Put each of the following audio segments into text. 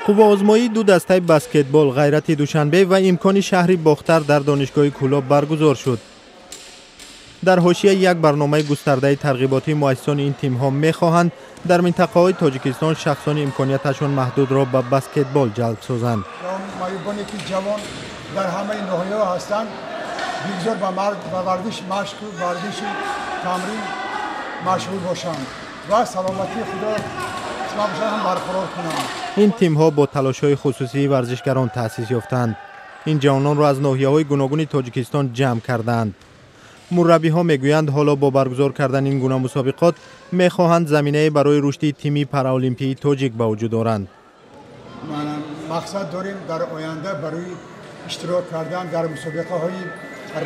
قوه‌آزمایی دو دسته بسکتبال غیرت دوشنبه و امکان شهر باختر در دانشگاه کولاب برگزار شد. در حاشیه یک برنامه گسترده ترغیباتی مؤسسان این تیم ها می‌خواهند در منطقه های تاجیکستان شخصان امکانیتشان محدود را به بسکتبال جلب سازند. معیوبانی که جوان در همه ناحیه‌ها هستند بگذار به ورزش مشق و ورزش تمرین مشغول باشند و سلامتی خود هم برقرار کنند. این تیم ها با تلاش های خصوصی ورزشگران تأسیس یافتند. این جوانان را از ناحیه های گوناگون تاجیکستان جمع کردند. مربی ها میگویند حالا با برگزار کردن این گونه مسابقات میخواهند زمینه برای رشد تیمی پارالیمپیایی تاجیک به وجود آورند. مقصد داریم در آینده برای اشتراک کردن در مسابقه های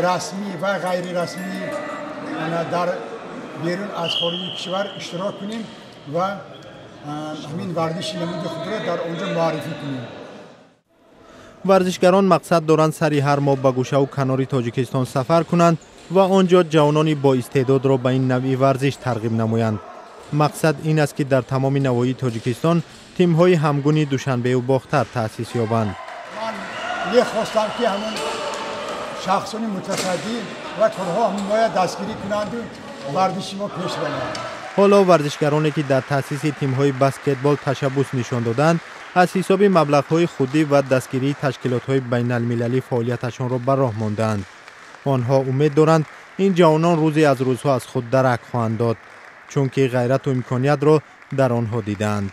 رسمی و غیر رسمی در بیرون از خارج کشور اشتراک کنیم و همین ورزش نمود خود را در آنجا معرفی کنیم. ورزشگران مقصد دارند سری هر ماه به گوشه و کنار تاجیکستان سفر کنند و آنجا جوانان با استعداد را به این نوع ورزش ترغیب نمایند. مقصد این است که در تمام نواحی تاجیکستان تیم های همگون دوشنبه و باختر تأسیس یابند. من می‌خواستم که همون شخصان متصدی و کارها همون باید دستگیری کنند و ورزش ما پیش برند. حالا ورزشگرانی که در تأسیس تیم های بسکتبال تشبث نشان دادند از حساب مبلغ های خودی و دستگیری تشکیلات های بین المللی فعالیتشان را به راه ماندند. آنها امید دارند این جوانان روزی از روزها از خود درک خواهند داد چون که غیرت و امکانیت را در آنها دیدند.